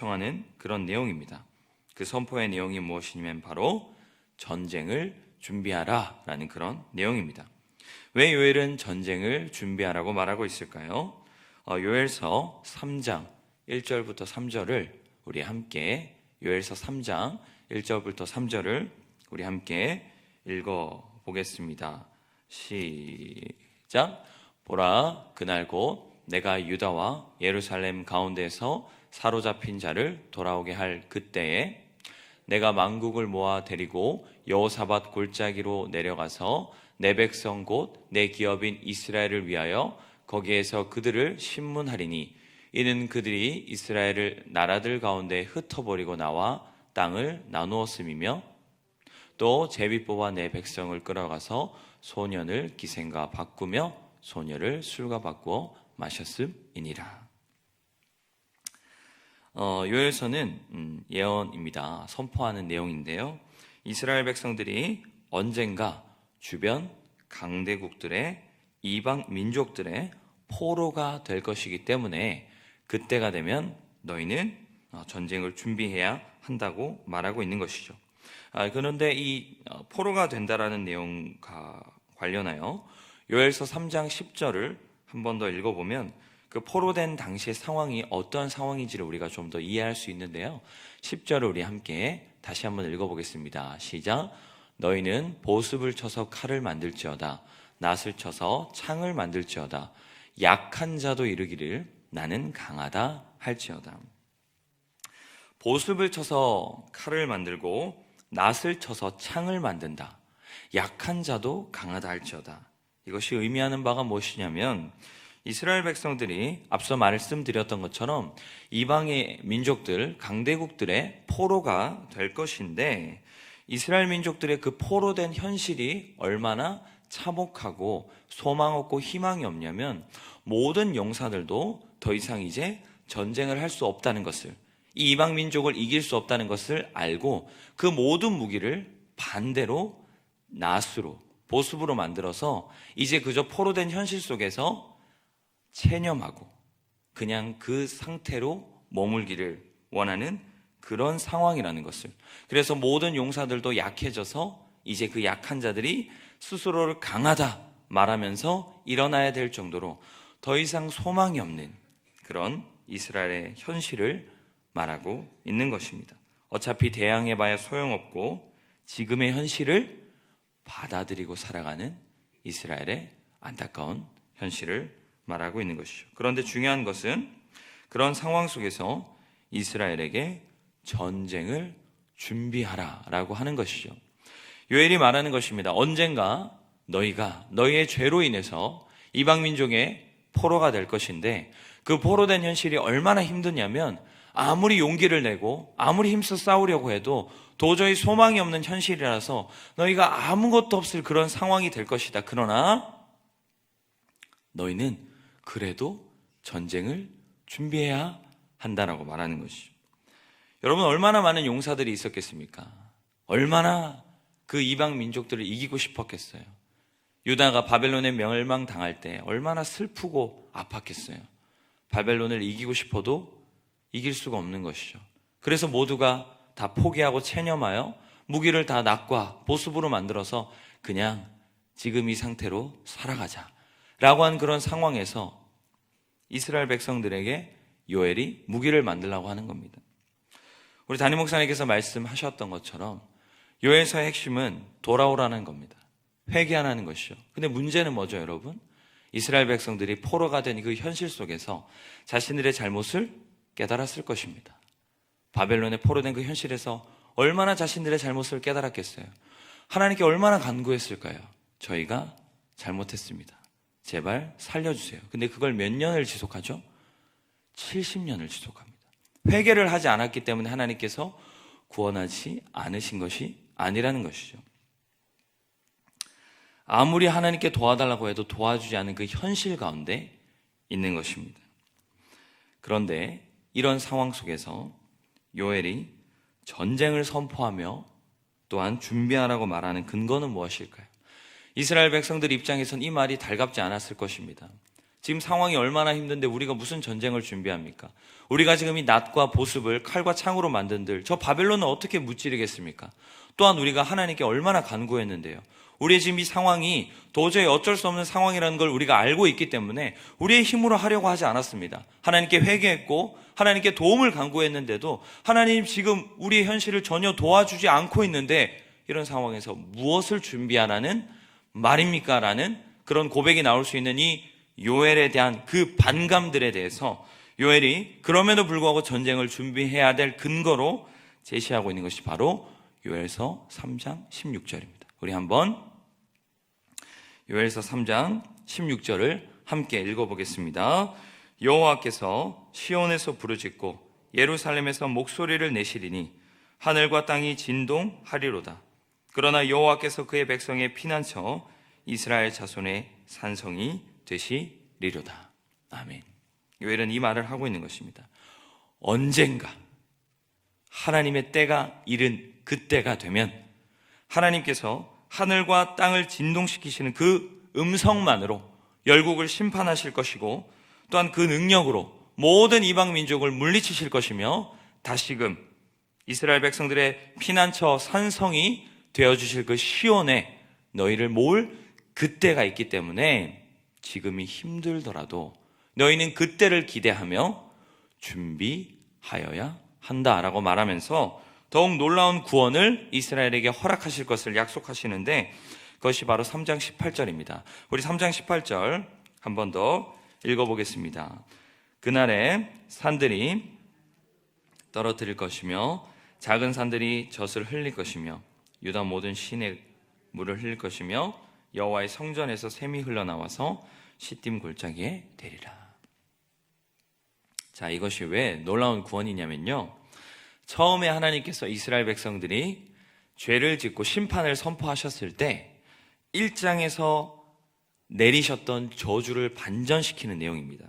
청하는 그런 내용입니다. 그 선포의 내용이 무엇이냐면 바로 전쟁을 준비하라 라는 그런 내용입니다. 왜 요엘은 전쟁을 준비하라고 말하고 있을까요? 요엘서 3장 1절부터 3절을 우리 함께 요엘서 3장 1절부터 3절을 우리 함께 읽어보겠습니다. 시작. 보라, 그날 곧 내가 유다와 예루살렘 가운데에서 사로잡힌 자를 돌아오게 할 그때에 내가 만국을 모아 데리고 여호사밧 골짜기로 내려가서 내 백성 곧 내 기업인 이스라엘을 위하여 거기에서 그들을 신문하리니 이는 그들이 이스라엘을 나라들 가운데 흩어버리고 나와 땅을 나누었음이며 또 제비 뽑아 내 백성을 끌어가서 소년을 기생과 바꾸며 소녀를 술과 바꾸어 마셨음이니라. 요엘서는 예언입니다. 선포하는 내용인데요. 이스라엘 백성들이 언젠가 주변 강대국들의 이방 민족들의 포로가 될 것이기 때문에 그때가 되면 너희는 전쟁을 준비해야 한다고 말하고 있는 것이죠. 그런데 이 포로가 된다라는 내용과 관련하여 요엘서 3장 10절을 한 번 더 읽어보면 그 포로된 당시의 상황이 어떤 상황인지를 우리가 좀 더 이해할 수 있는데요. 10절을 우리 함께 다시 한번 읽어보겠습니다. 시작. 너희는 보습을 쳐서 칼을 만들지어다. 낫을 쳐서 창을 만들지어다. 약한 자도 이르기를 나는 강하다 할지어다. 보습을 쳐서 칼을 만들고 낫을 쳐서 창을 만든다. 약한 자도 강하다 할지어다. 이것이 의미하는 바가 무엇이냐면 이스라엘 백성들이 앞서 말씀드렸던 것처럼 이방의 민족들, 강대국들의 포로가 될 것인데 이스라엘 민족들의 그 포로된 현실이 얼마나 참혹하고 소망 없고 희망이 없냐면 모든 용사들도 더 이상 이제 전쟁을 할 수 없다는 것을, 이 이방 민족을 이길 수 없다는 것을 알고 그 모든 무기를 반대로 낫으로, 보습으로 만들어서 이제 그저 포로된 현실 속에서 체념하고 그냥 그 상태로 머물기를 원하는 그런 상황이라는 것을, 그래서 모든 용사들도 약해져서 이제 그 약한 자들이 스스로를 강하다 말하면서 일어나야 될 정도로 더 이상 소망이 없는 그런 이스라엘의 현실을 말하고 있는 것입니다. 어차피 대항해봐야 소용없고 지금의 현실을 받아들이고 살아가는 이스라엘의 안타까운 현실을 말하고 있는 것이죠. 그런데 중요한 것은 그런 상황 속에서 이스라엘에게 전쟁을 준비하라라고 하는 것이죠. 요엘이 말하는 것입니다. 언젠가 너희가 너희의 죄로 인해서 이방 민족의 포로가 될 것인데 그 포로된 현실이 얼마나 힘드냐면 아무리 용기를 내고 아무리 힘써 싸우려고 해도 도저히 소망이 없는 현실이라서 너희가 아무것도 없을 그런 상황이 될 것이다. 그러나 너희는 그래도 전쟁을 준비해야 한다라고 말하는 것이죠. 여러분, 얼마나 많은 용사들이 있었겠습니까? 얼마나 그 이방 민족들을 이기고 싶었겠어요. 유다가 바벨론에 멸망당할 때 얼마나 슬프고 아팠겠어요. 바벨론을 이기고 싶어도 이길 수가 없는 것이죠. 그래서 모두가 다 포기하고 체념하여 무기를 다 낫과 보습으로 만들어서 그냥 지금 이 상태로 살아가자 라고 한 그런 상황에서 이스라엘 백성들에게 요엘이 무기를 만들라고 하는 겁니다. 우리 담임 목사님께서 말씀하셨던 것처럼 요엘서의 핵심은 돌아오라는 겁니다. 회개하라는 것이죠. 근데 문제는 뭐죠, 여러분? 이스라엘 백성들이 포로가 된 그 현실 속에서 자신들의 잘못을 깨달았을 것입니다. 바벨론에 포로된 그 현실에서 얼마나 자신들의 잘못을 깨달았겠어요? 하나님께 얼마나 간구했을까요? 저희가 잘못했습니다. 제발 살려주세요. 근데 그걸 몇 년을 지속하죠? 70년을 지속합니다. 회개를 하지 않았기 때문에 하나님께서 구원하지 않으신 것이 아니라는 것이죠. 아무리 하나님께 도와달라고 해도 도와주지 않은 그 현실 가운데 있는 것입니다. 그런데 이런 상황 속에서 요엘이 전쟁을 선포하며 또한 준비하라고 말하는 근거는 무엇일까요? 이스라엘 백성들 입장에선 이 말이 달갑지 않았을 것입니다. 지금 상황이 얼마나 힘든데 우리가 무슨 전쟁을 준비합니까? 우리가 지금 이 낫과 보습을 칼과 창으로 만든들 저 바벨론을 어떻게 무찌르겠습니까? 또한 우리가 하나님께 얼마나 간구했는데요. 우리의 지금 이 상황이 도저히 어쩔 수 없는 상황이라는 걸 우리가 알고 있기 때문에 우리의 힘으로 하려고 하지 않았습니다. 하나님께 회개했고 하나님께 도움을 간구했는데도 하나님 지금 우리의 현실을 전혀 도와주지 않고 있는데 이런 상황에서 무엇을 준비하라는 말입니까? 라는 그런 고백이 나올 수 있는 이 요엘에 대한 그 반감들에 대해서 요엘이 그럼에도 불구하고 전쟁을 준비해야 될 근거로 제시하고 있는 것이 바로 요엘서 3장 16절입니다. 우리 한번 요엘서 3장 16절을 함께 읽어보겠습니다. 여호와께서 시온에서 부르짖고 예루살렘에서 목소리를 내시리니 하늘과 땅이 진동하리로다. 그러나 여호와께서 그의 백성의 피난처 이스라엘 자손의 산성이 되시리로다. 아멘. 요엘은 이 말을 하고 있는 것입니다. 언젠가 하나님의 때가 이른 그때가 되면 하나님께서 하늘과 땅을 진동시키시는 그 음성만으로 열국을 심판하실 것이고 또한 그 능력으로 모든 이방 민족을 물리치실 것이며 다시금 이스라엘 백성들의 피난처 산성이 되어주실 그 시온에 너희를 모을 그때가 있기 때문에 지금이 힘들더라도 너희는 그때를 기대하며 준비하여야 한다라고 말하면서 더욱 놀라운 구원을 이스라엘에게 허락하실 것을 약속하시는데 그것이 바로 3장 18절입니다. 우리 3장 18절 한 번 더 읽어보겠습니다. 그날에 산들이 떨어뜨릴 것이며 작은 산들이 젖을 흘릴 것이며 유다 모든 시내 물을 흘릴 것이며 여호와의 성전에서 샘이 흘러나와서 시딤 골짜기에 되리라. 자, 이것이 왜 놀라운 구원이냐면요, 처음에 하나님께서 이스라엘 백성들이 죄를 짓고 심판을 선포하셨을 때 1장에서 내리셨던 저주를 반전시키는 내용입니다.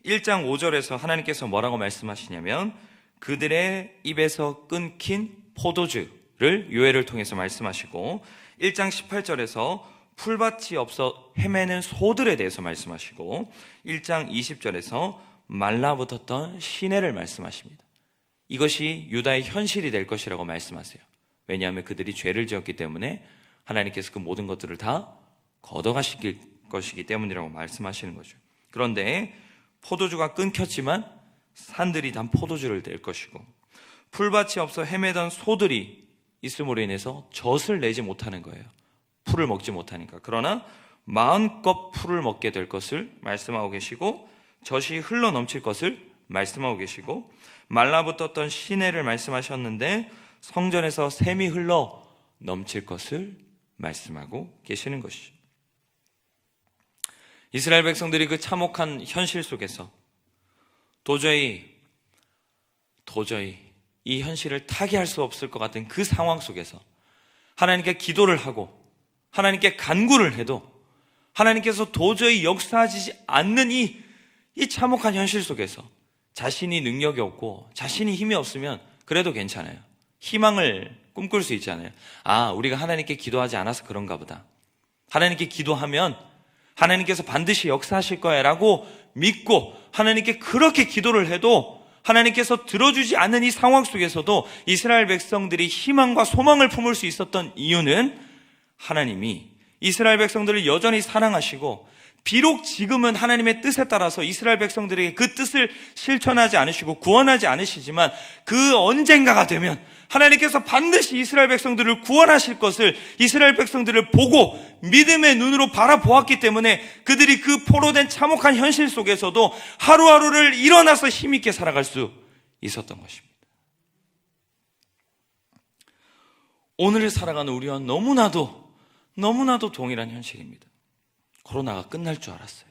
1장 5절에서 하나님께서 뭐라고 말씀하시냐면 그들의 입에서 끊긴 포도주를 요엘을 통해서 말씀하시고 1장 18절에서 풀밭이 없어 헤매는 소들에 대해서 말씀하시고 1장 20절에서 말라붙었던 시내를 말씀하십니다. 이것이 유다의 현실이 될 것이라고 말씀하세요. 왜냐하면 그들이 죄를 지었기 때문에 하나님께서 그 모든 것들을 다 걷어가실 것이기 때문이라고 말씀하시는 거죠. 그런데 포도주가 끊겼지만 산들이 단 포도주를 낼 것이고 풀밭이 없어 헤매던 소들이 있음으로 인해서 젖을 내지 못하는 거예요. 풀을 먹지 못하니까. 그러나 마음껏 풀을 먹게 될 것을 말씀하고 계시고 젖이 흘러 넘칠 것을 말씀하고 계시고 말라붙었던 시내를 말씀하셨는데 성전에서 샘이 흘러 넘칠 것을 말씀하고 계시는 것이죠. 이스라엘 백성들이 그 참혹한 현실 속에서 도저히 이 현실을 타개할 수 없을 것 같은 그 상황 속에서 하나님께 기도를 하고 하나님께 간구를 해도 하나님께서 도저히 역사하지 않는 이 참혹한 현실 속에서 자신이 능력이 없고 자신이 힘이 없으면 그래도 괜찮아요. 희망을 꿈꿀 수 있잖아요. 아, 우리가 하나님께 기도하지 않아서 그런가 보다. 하나님께 기도하면 하나님께서 반드시 역사하실 거야 라고 믿고 하나님께 그렇게 기도를 해도 하나님께서 들어주지 않는 이 상황 속에서도 이스라엘 백성들이 희망과 소망을 품을 수 있었던 이유는 하나님이 이스라엘 백성들을 여전히 사랑하시고 비록 지금은 하나님의 뜻에 따라서 이스라엘 백성들에게 그 뜻을 실천하지 않으시고 구원하지 않으시지만 그 언젠가가 되면 하나님께서 반드시 이스라엘 백성들을 구원하실 것을 이스라엘 백성들을 보고 믿음의 눈으로 바라보았기 때문에 그들이 그 포로된 참혹한 현실 속에서도 하루하루를 일어나서 힘있게 살아갈 수 있었던 것입니다. 오늘을 살아가는 우리와 너무나도 동일한 현실입니다. 코로나가 끝날 줄 알았어요.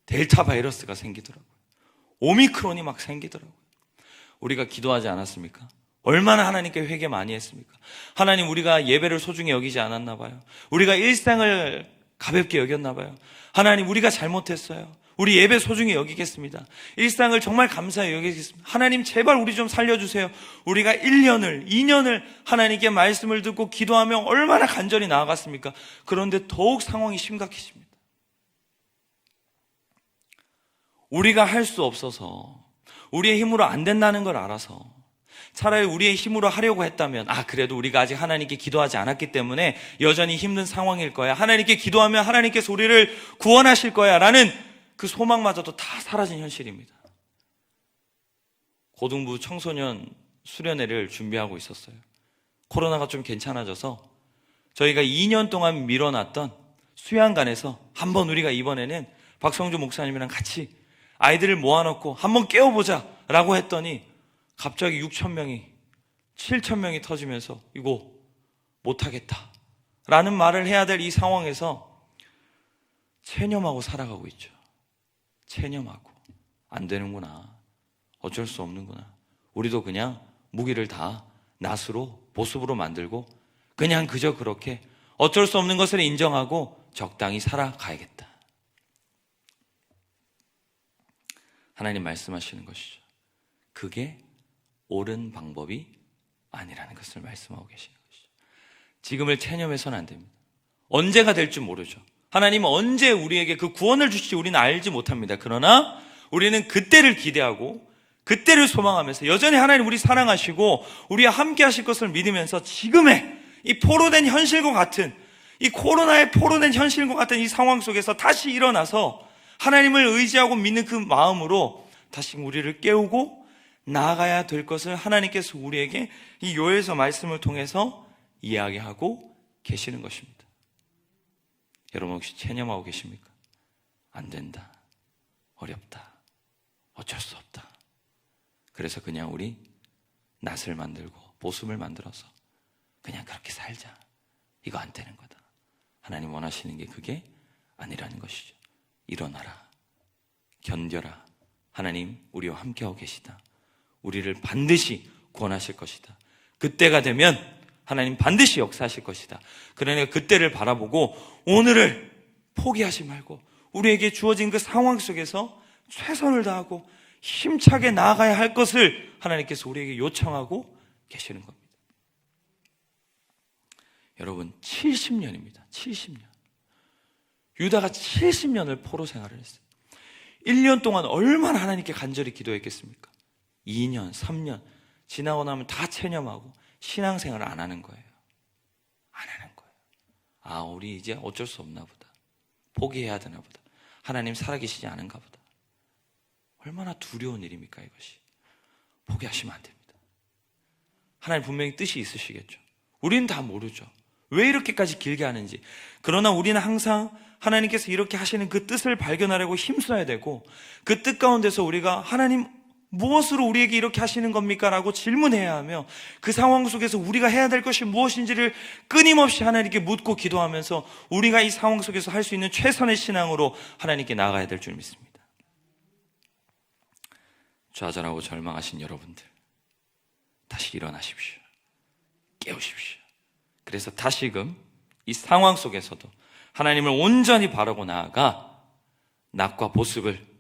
델타 바이러스가 생기더라고요. 오미크론이 막 생기더라고요. 우리가 기도하지 않았습니까? 얼마나 하나님께 회개 많이 했습니까? 하나님, 우리가 예배를 소중히 여기지 않았나 봐요. 우리가 일상을 가볍게 여겼나 봐요. 하나님, 우리가 잘못했어요. 우리 예배 소중히 여기겠습니다. 일상을 정말 감사히 여기겠습니다. 하나님, 제발 우리 좀 살려주세요. 우리가 1년을, 2년을 하나님께 말씀을 듣고 기도하며 얼마나 간절히 나아갔습니까? 그런데 더욱 상황이 심각해집니다. 우리가 할 수 없어서, 우리의 힘으로 안 된다는 걸 알아서 차라리 우리의 힘으로 하려고 했다면, 그래도 우리가 아직 하나님께 기도하지 않았기 때문에 여전히 힘든 상황일 거야, 하나님께 기도하면 하나님께서 우리를 구원하실 거야 라는 그 소망마저도 다 사라진 현실입니다. 고등부 청소년 수련회를 준비하고 있었어요. 코로나가 좀 괜찮아져서 저희가 2년 동안 미뤄놨던 수양관에서 한번 우리가 이번에는 박성주 목사님이랑 같이 아이들을 모아놓고 한번 깨워보자 라고 했더니 갑자기 6,000명이 7,000명이 터지면서 이거 못하겠다 라는 말을 해야 될 이 상황에서 체념하고 살아가고 있죠. 체념하고 안 되는구나, 어쩔 수 없는구나, 우리도 그냥 무기를 다 낫으로 보습으로 만들고 그냥 그저 그렇게 어쩔 수 없는 것을 인정하고 적당히 살아가야겠다. 하나님 말씀하시는 것이죠. 그게 옳은 방법이 아니라는 것을 말씀하고 계시는 것이죠. 지금을 체념해서는 안 됩니다. 언제가 될 줄 모르죠. 하나님은 언제 우리에게 그 구원을 주실지 우리는 알지 못합니다. 그러나 우리는 그때를 기대하고 그때를 소망하면서 여전히 하나님 우리 사랑하시고 우리와 함께 하실 것을 믿으면서 지금의 이 포로된 현실과 같은, 이 코로나의 포로된 현실과 같은 이 상황 속에서 다시 일어나서 하나님을 의지하고 믿는 그 마음으로 다시 우리를 깨우고 나아가야 될 것을 하나님께서 우리에게 이 요엘서 말씀을 통해서 이야기하고 계시는 것입니다. 여러분 혹시 체념하고 계십니까? 안 된다, 어렵다, 어쩔 수 없다. 그래서 그냥 우리 낫을 만들고 보습을 만들어서 그냥 그렇게 살자, 이거 안 되는 거다. 하나님 원하시는 게 그게 아니라는 것이죠. 일어나라, 견뎌라. 하나님 우리와 함께하고 계시다. 우리를 반드시 구원하실 것이다. 그때가 되면 하나님 반드시 역사하실 것이다. 그러니까 그때를 바라보고 오늘을 포기하지 말고 우리에게 주어진 그 상황 속에서 최선을 다하고 힘차게 나아가야 할 것을 하나님께서 우리에게 요청하고 계시는 겁니다. 여러분 70년입니다. 70년. 유다가 70년을 포로 생활을 했어요. 1년 동안 얼마나 하나님께 간절히 기도했겠습니까? 2년, 3년 지나고 나면 다 체념하고 신앙생활을 안 하는 거예요. 안 하는 거예요. 우리 이제 어쩔 수 없나 보다, 포기해야 되나 보다, 하나님 살아계시지 않은가 보다. 얼마나 두려운 일입니까 이것이. 포기하시면 안 됩니다. 하나님 분명히 뜻이 있으시겠죠. 우리는 다 모르죠, 왜 이렇게까지 길게 하는지. 그러나 우리는 항상 하나님께서 이렇게 하시는 그 뜻을 발견하려고 힘써야 되고, 그 뜻 가운데서 우리가 하나님 무엇으로 우리에게 이렇게 하시는 겁니까? 라고 질문해야 하며, 그 상황 속에서 우리가 해야 될 것이 무엇인지를 끊임없이 하나님께 묻고 기도하면서 우리가 이 상황 속에서 할 수 있는 최선의 신앙으로 하나님께 나아가야 될 줄 믿습니다. 좌절하고 절망하신 여러분들, 다시 일어나십시오. 깨우십시오. 그래서 다시금 이 상황 속에서도 하나님을 온전히 바라고 나아가 낫과 보습을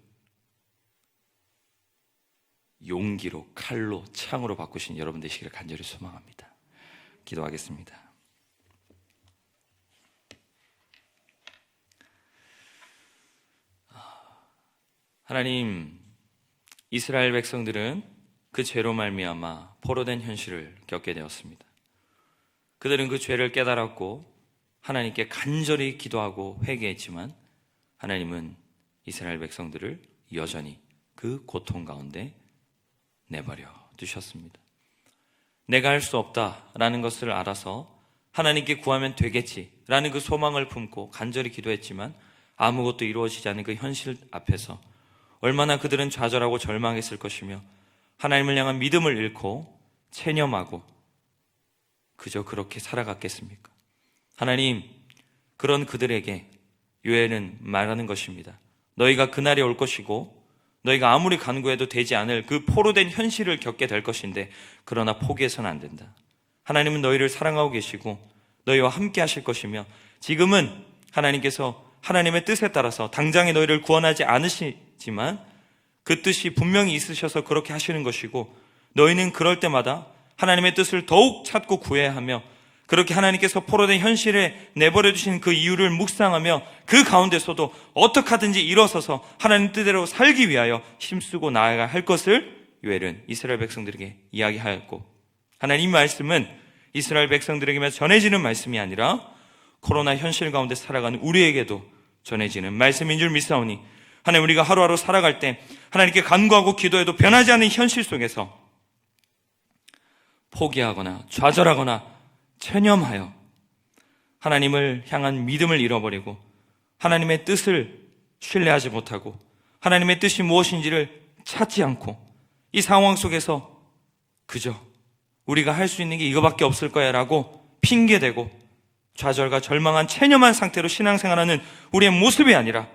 용기로, 칼로, 창으로 바꾸신 여러분 되시기를 간절히 소망합니다. 기도하겠습니다. 하나님, 이스라엘 백성들은 그 죄로 말미암아 포로된 현실을 겪게 되었습니다. 그들은 그 죄를 깨달았고 하나님께 간절히 기도하고 회개했지만 하나님은 이스라엘 백성들을 여전히 그 고통 가운데 내버려 두셨습니다. 내가 할 수 없다라는 것을 알아서 하나님께 구하면 되겠지라는 그 소망을 품고 간절히 기도했지만 아무것도 이루어지지 않는 그 현실 앞에서 얼마나 그들은 좌절하고 절망했을 것이며 하나님을 향한 믿음을 잃고 체념하고 그저 그렇게 살아갔겠습니까? 하나님, 그런 그들에게 요엘은 말하는 것입니다. 너희가 그날이 올 것이고 너희가 아무리 간구해도 되지 않을 그 포로된 현실을 겪게 될 것인데, 그러나 포기해서는 안 된다. 하나님은 너희를 사랑하고 계시고 너희와 함께 하실 것이며, 지금은 하나님께서 하나님의 뜻에 따라서 당장에 너희를 구원하지 않으시지만 그 뜻이 분명히 있으셔서 그렇게 하시는 것이고, 너희는 그럴 때마다 하나님의 뜻을 더욱 찾고 구해야 하며 그렇게 하나님께서 포로된 현실에 내버려 주신 그 이유를 묵상하며 그 가운데서도 어떻게 하든지 일어서서 하나님 뜻대로 살기 위하여 힘쓰고 나아가야 할 것을 요엘은 이스라엘 백성들에게 이야기하였고, 하나님 말씀은 이스라엘 백성들에게만 전해지는 말씀이 아니라 코로나 현실 가운데 살아가는 우리에게도 전해지는 말씀인 줄 믿사오니, 하나님, 우리가 하루하루 살아갈 때 하나님께 간구하고 기도해도 변하지 않는 현실 속에서 포기하거나 좌절하거나 체념하여 하나님을 향한 믿음을 잃어버리고 하나님의 뜻을 신뢰하지 못하고 하나님의 뜻이 무엇인지를 찾지 않고 이 상황 속에서 그저 우리가 할 수 있는 게 이거밖에 없을 거야 라고 핑계대고 좌절과 절망한 체념한 상태로 신앙생활하는 우리의 모습이 아니라,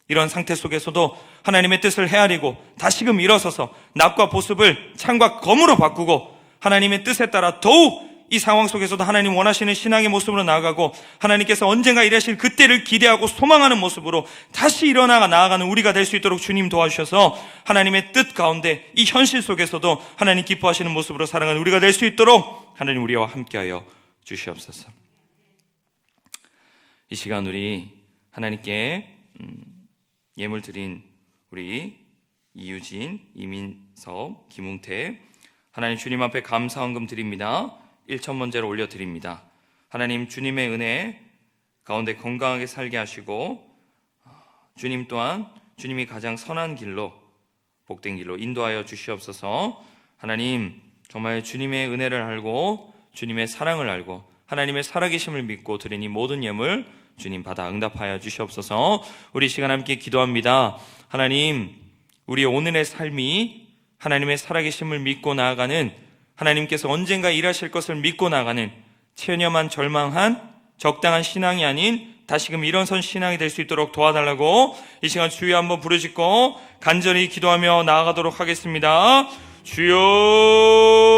이런 상태 속에서도 하나님의 뜻을 헤아리고 다시금 일어서서 낯과 보습을 창과 검으로 바꾸고 하나님의 뜻에 따라 더욱 이 상황 속에서도 하나님 원하시는 신앙의 모습으로 나아가고 하나님께서 언젠가 일하실 그때를 기대하고 소망하는 모습으로 다시 일어나 나아가는 우리가 될 수 있도록 주님 도와주셔서 하나님의 뜻 가운데 이 현실 속에서도 하나님 기뻐하시는 모습으로 살아가는 우리가 될 수 있도록 하나님 우리와 함께하여 주시옵소서. 이 시간 우리 하나님께 예물 드린 우리 이유진, 이민석, 김웅태, 하나님 주님 앞에 감사 헌금 드립니다. 1,000번째로 올려드립니다. 하나님, 주님의 은혜 가운데 건강하게 살게 하시고 주님 또한 주님이 가장 선한 길로, 복된 길로 인도하여 주시옵소서. 하나님, 정말 주님의 은혜를 알고 주님의 사랑을 알고 하나님의 살아계심을 믿고 드린 이 모든 예물 주님 받아 응답하여 주시옵소서. 우리 시간 함께 기도합니다. 하나님, 우리 오늘의 삶이 하나님의 살아계심을 믿고 나아가는, 하나님께서 언젠가 일하실 것을 믿고 나가는 체념한 절망한 적당한 신앙이 아닌 다시금 일어선 신앙이 될 수 있도록 도와달라고 이 시간 주여 한번 부르짖고 간절히 기도하며 나아가도록 하겠습니다. 주여